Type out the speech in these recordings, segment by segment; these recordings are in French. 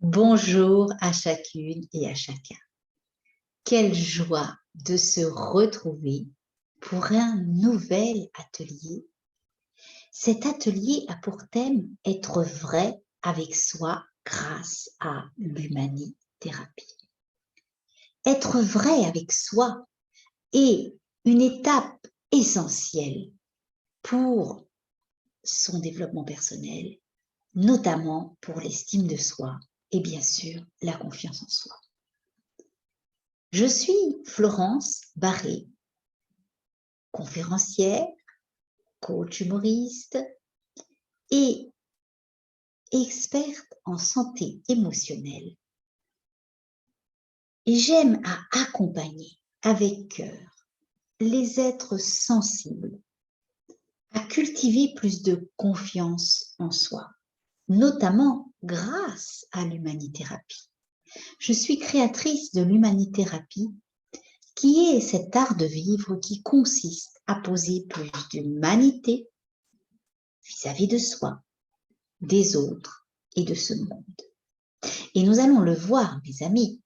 Bonjour à chacune et à chacun. Quelle joie de se retrouver pour un nouvel atelier. Cet atelier a pour thème être vrai avec soi grâce à l'humanithérapie. Être vrai avec soi est une étape essentielle pour son développement personnel, notamment pour l'estime de soi et bien sûr la confiance en soi. Je suis Florence Barré, conférencière, coach humoriste et experte en santé émotionnelle. Et j'aime à accompagner avec cœur les êtres sensibles à cultiver plus de confiance en soi, notamment grâce à l'humanithérapie. Je suis créatrice de l'humanithérapie qui est cet art de vivre qui consiste à poser plus d'humanité vis-à-vis de soi, des autres et de ce monde. Et nous allons le voir, mes amis,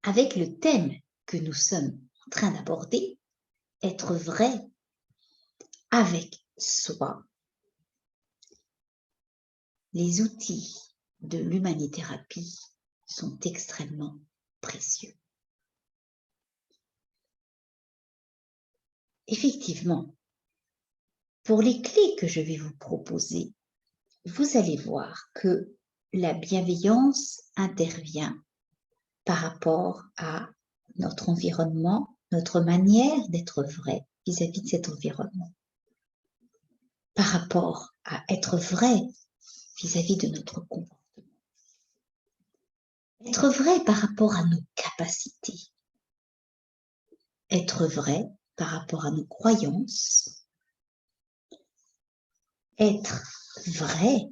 avec le thème que nous sommes en train d'aborder, être vrai avec soi. Les outils de l'humanithérapie sont extrêmement précieux. Effectivement, pour les clés que je vais vous proposer, vous allez voir que la bienveillance intervient par rapport à notre environnement, notre manière d'être vrai vis-à-vis de cet environnement. Par rapport à être vrai vis-à-vis de notre comportement. Être vrai par rapport à nos capacités. Être vrai par rapport à nos croyances. Être vrai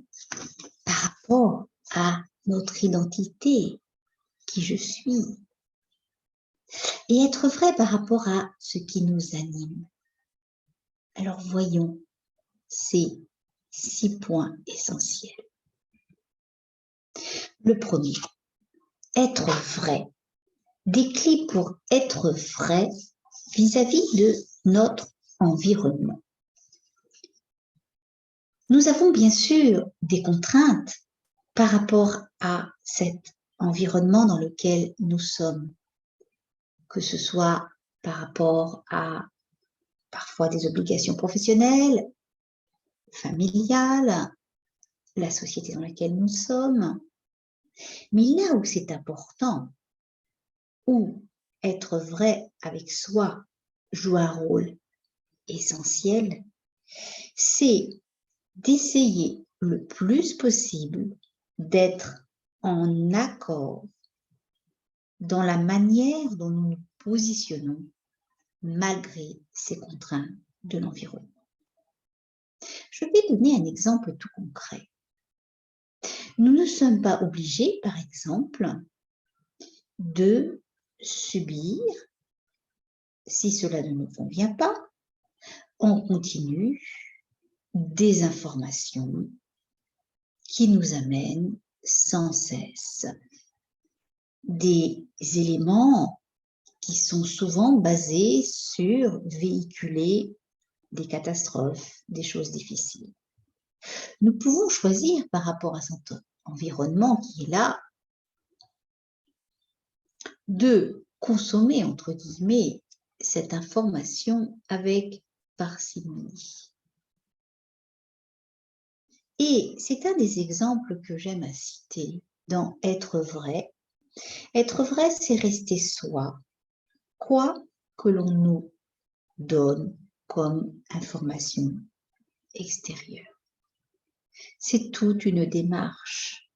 par rapport à notre identité, qui je suis. Et être vrai par rapport à ce qui nous anime. Alors voyons ces 6 points essentiels. Le premier, être vrai. Des clés pour être vrai vis-à-vis de notre environnement. Nous avons bien sûr des contraintes par rapport à cet environnement dans lequel nous sommes, que ce soit par rapport à parfois des obligations professionnelles, familiales, la société dans laquelle nous sommes. Mais là où c'est important, où être vrai avec soi joue un rôle essentiel, c'est d'essayer le plus possible d'être en accord dans la manière dont nous nous positionnons malgré ces contraintes de l'environnement. Je vais donner un exemple tout concret. Nous ne sommes pas obligés, par exemple, de subir, si cela ne nous convient pas, en continu des informations qui nous amènent sans cesse des éléments qui sont souvent basés sur véhiculer des catastrophes, des choses difficiles. Nous pouvons choisir par rapport à cet environnement qui est là de consommer, entre guillemets, cette information avec parcimonie. Et c'est un des exemples que j'aime à citer dans Être vrai. Être vrai, c'est rester soi, quoi que l'on nous donne comme information extérieure. C'est toute une démarche,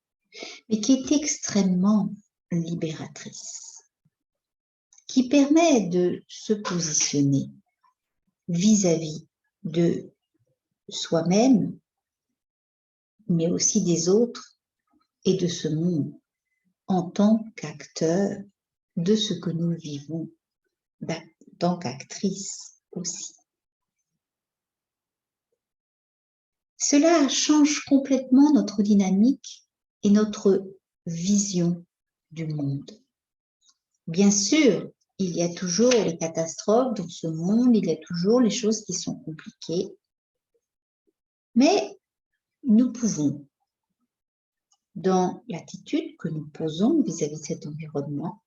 mais qui est extrêmement libératrice, qui permet de se positionner vis-à-vis de soi-même, mais aussi des autres et de ce monde en tant qu'acteur de ce que nous vivons, en tant qu'actrice aussi. Cela change complètement notre dynamique et notre vision du monde. Bien sûr, il y a toujours les catastrophes dans ce monde, il y a toujours les choses qui sont compliquées, mais nous pouvons, dans l'attitude que nous posons vis-à-vis de cet environnement,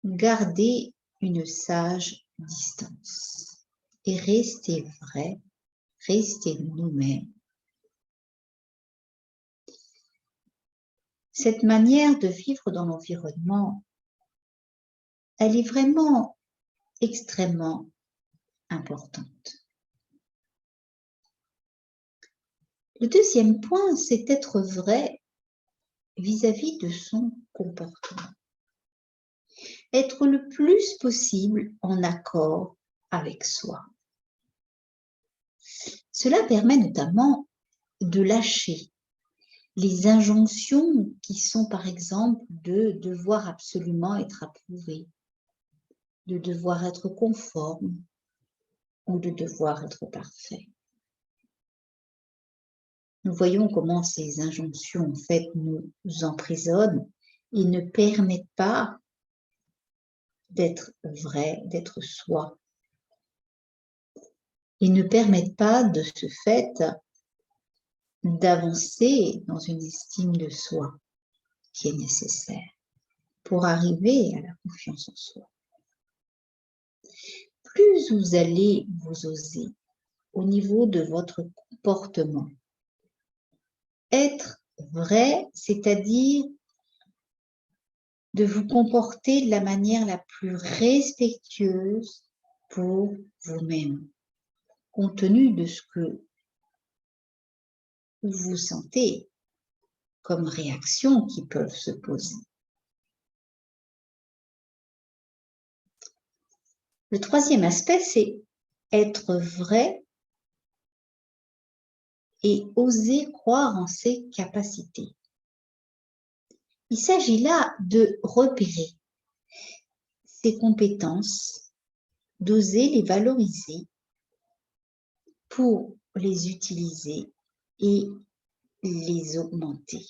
garder une sage distance et rester vrai, rester nous-mêmes. Cette manière de vivre dans l'environnement, elle est vraiment extrêmement importante. Le deuxième point, c'est être vrai vis-à-vis de son comportement. Être le plus possible en accord avec soi. Cela permet notamment de lâcher les injonctions qui sont par exemple de devoir absolument être approuvé, de devoir être conforme ou de devoir être parfait. Nous voyons comment ces injonctions en fait nous emprisonnent et ne permettent pas d'être vrai, d'être soi, et ne permettent pas de ce fait d'avancer dans une estime de soi qui est nécessaire pour arriver à la confiance en soi. Plus vous allez vous oser au niveau de votre comportement, être vrai, c'est-à-dire de vous comporter de la manière la plus respectueuse pour vous-même, compte tenu de ce que vous sentez comme réactions qui peuvent se poser. Le troisième aspect, c'est être vrai et oser croire en ses capacités. Il s'agit là de repérer ses compétences, d'oser les valoriser pour les utiliser et les augmenter.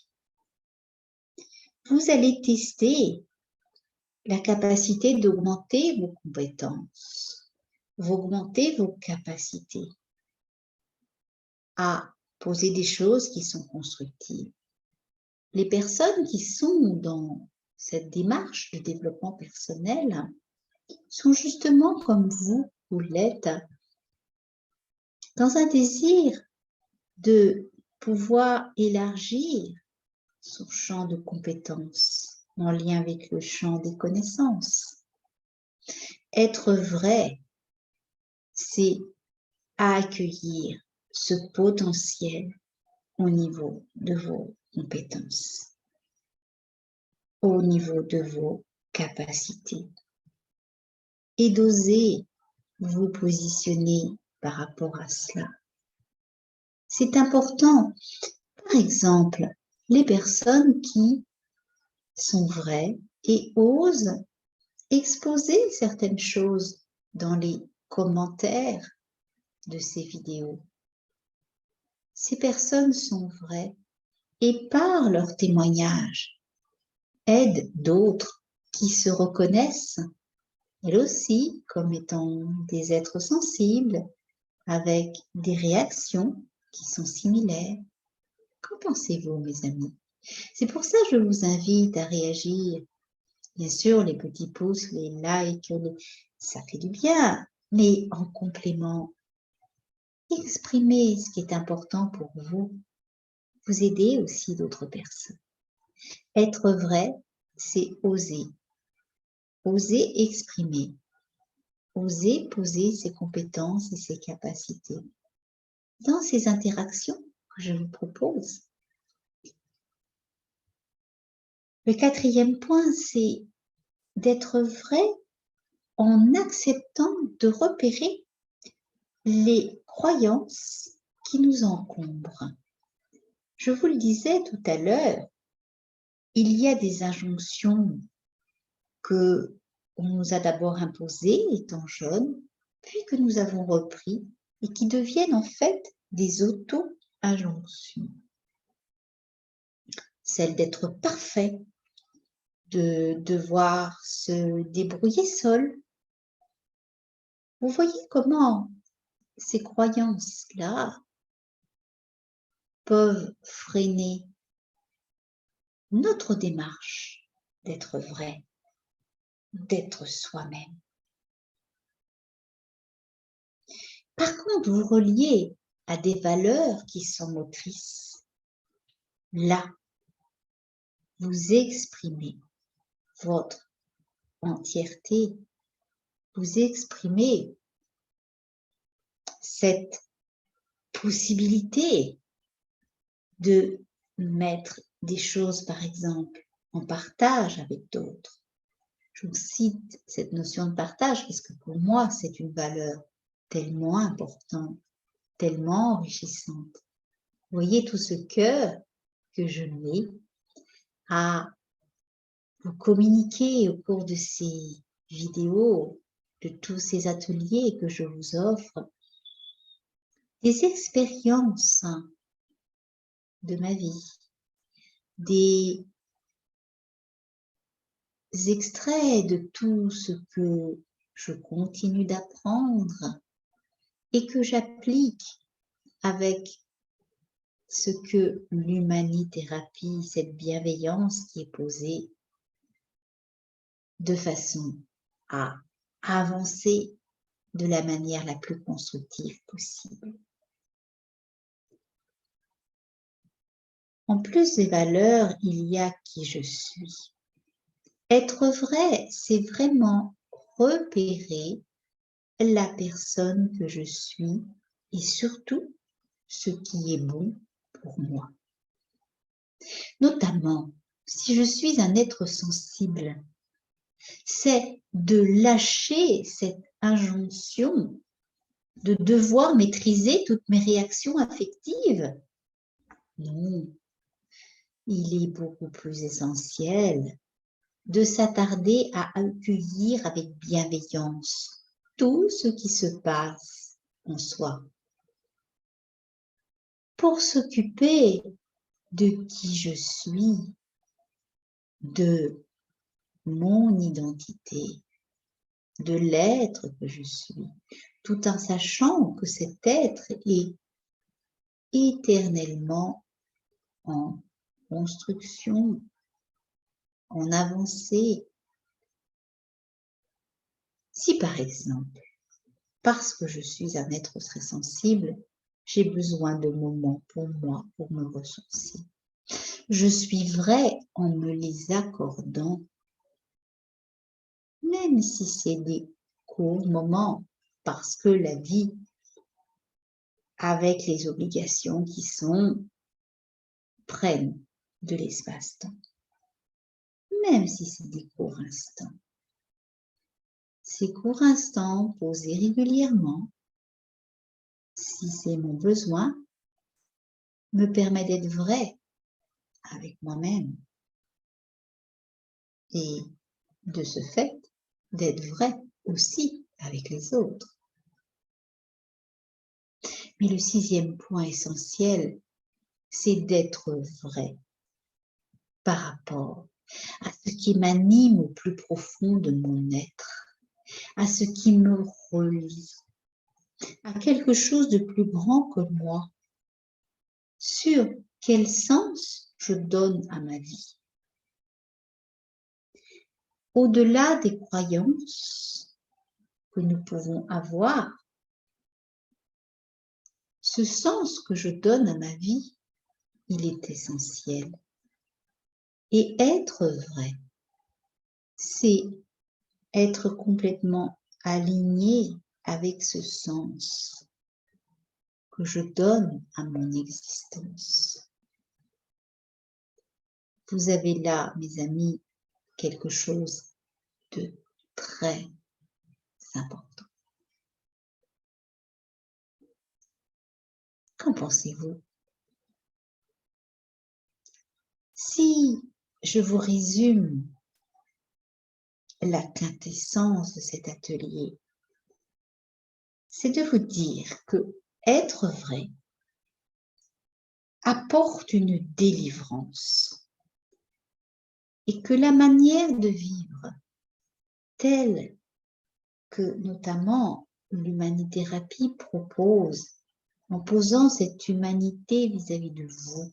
Vous allez tester la capacité d'augmenter vos compétences, d'augmenter vos capacités à poser des choses qui sont constructives. Les personnes qui sont dans cette démarche de développement personnel sont justement comme vous l'êtes, dans un désir de pouvoir élargir son champ de compétences en lien avec le champ des connaissances. Être vrai, c'est accueillir ce potentiel au niveau de vos compétences, au niveau de vos capacités, et d'oser vous positionner par rapport à cela. C'est important. Par exemple, les personnes qui sont vraies et osent exposer certaines choses dans les commentaires de ces vidéos. Ces personnes sont vraies et par leur témoignage aident d'autres qui se reconnaissent, elles aussi, comme étant des êtres sensibles, avec des réactions qui sont similaires. Qu'en pensez-vous, mes amis? C'est pour ça que je vous invite à réagir. Bien sûr, les petits pouces, les likes, ça fait du bien, mais en complément, exprimez ce qui est important pour vous. Vous aidez aussi d'autres personnes. Être vrai, c'est oser. Oser exprimer. Oser poser ses compétences et ses capacités dans ces interactions que je vous propose. Le quatrième point, c'est d'être vrai en acceptant de repérer les croyances qui nous encombrent. Je vous le disais tout à l'heure, il y a des injonctions que on nous a d'abord imposées étant jeunes, puis que nous avons repris et qui deviennent en fait des auto-injonctions. celle d'être parfait, de devoir se débrouiller seul. Vous voyez comment ces croyances-là peuvent freiner notre démarche d'être vrai, d'être soi-même. Par contre, vous reliez à des valeurs qui sont motrices. Là, vous exprimez votre entièreté, vous exprimez cette possibilité de mettre des choses, par exemple, en partage avec d'autres. Je vous cite cette notion de partage parce que pour moi, c'est une valeur tellement importante, tellement enrichissante. Vous voyez tout ce cœur que je mets à vous communiquer au cours de ces vidéos, de tous ces ateliers que je vous offre, des expériences de ma vie, des extraits de tout ce que je continue d'apprendre et que j'applique avec ce que l'humanithérapie, cette bienveillance qui est posée de façon à avancer de la manière la plus constructive possible. En plus des valeurs, il y a qui je suis. Être vrai, c'est vraiment repérer la personne que je suis et surtout ce qui est bon pour moi. Notamment, si je suis un être sensible, c'est de lâcher cette injonction de devoir maîtriser toutes mes réactions affectives. Non, il est beaucoup plus essentiel de s'attarder à accueillir avec bienveillance tout ce qui se passe en soi, pour s'occuper de qui je suis, de mon identité, de l'être que je suis, tout en sachant que cet être est éternellement en construction, en avancée. Si par exemple, parce que je suis un être très sensible, j'ai besoin de moments pour moi, pour me ressourcer. Je suis vraie en me les accordant, même si c'est des courts moments, parce que la vie, avec les obligations qui sont, prennent de l'espace-temps, même si c'est des courts instants. Ces courts instants posés régulièrement, si c'est mon besoin, me permet d'être vrai avec moi-même et de ce fait d'être vrai aussi avec les autres. Mais le sixième point essentiel, c'est d'être vrai par rapport à ce qui m'anime au plus profond de mon être, à ce qui me relie, à quelque chose de plus grand que moi, sur quel sens je donne à ma vie. Au-delà des croyances que nous pouvons avoir, ce sens que je donne à ma vie, il est essentiel. Et être vrai, c'est être complètement aligné avec ce sens que je donne à mon existence. Vous avez là, mes amis, quelque chose de très important. Qu'en pensez-vous? Si je vous résume la quintessence de cet atelier, c'est de vous dire que être vrai apporte une délivrance. Et que la manière de vivre telle que notamment l'humanithérapie propose, en posant cette humanité vis-à-vis de vous,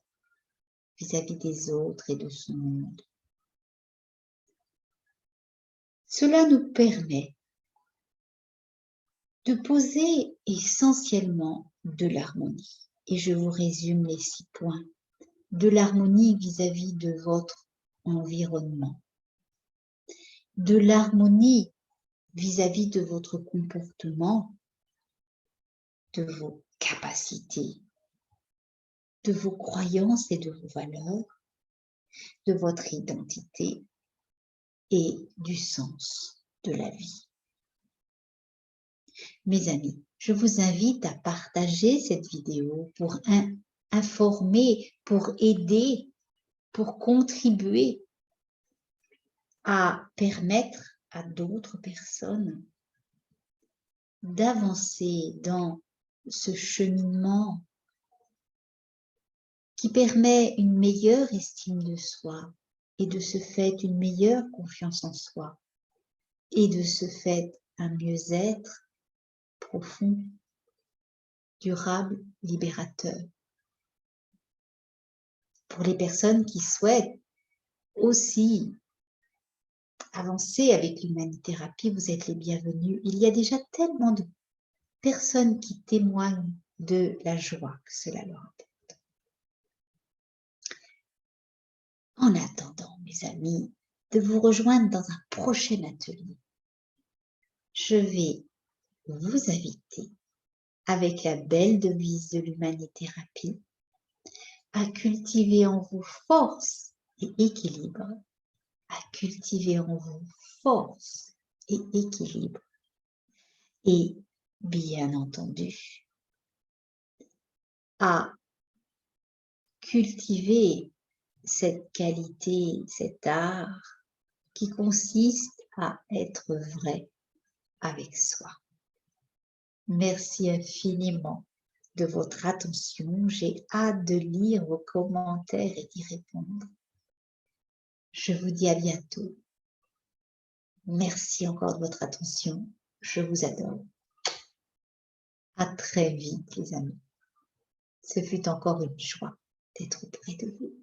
vis-à-vis des autres et de ce monde, cela nous permet de poser essentiellement de l'harmonie. Et je vous résume les 6 points. De l'harmonie vis-à-vis de votre environnement. De l'harmonie vis-à-vis de votre comportement, de vos capacités, de vos croyances et de vos valeurs, de votre identité et du sens de la vie. Mes amis, je vous invite à partager cette vidéo pour informer, pour aider, pour contribuer à permettre à d'autres personnes d'avancer dans ce cheminement qui permet une meilleure estime de soi et de ce fait une meilleure confiance en soi et de ce fait un mieux-être profond, durable, libérateur. Pour les personnes qui souhaitent aussi avancer avec l'humanithérapie, vous êtes les bienvenus. Il y a déjà tellement de personnes qui témoignent de la joie que cela leur apporte. En attendant, mes amis, de vous rejoindre dans un prochain atelier, je vais vous inviter, avec la belle devise de l'humanithérapie, à cultiver en vous force et équilibre, à cultiver en vous force et équilibre. Et bien entendu, à cultiver cette qualité, cet art qui consiste à être vrai avec soi. Merci infiniment de votre attention. J'ai hâte de lire vos commentaires et d'y répondre. Je vous dis à bientôt. Merci encore de votre attention. Je vous adore. À très vite, les amis. Ce fut encore une joie d'être auprès de vous.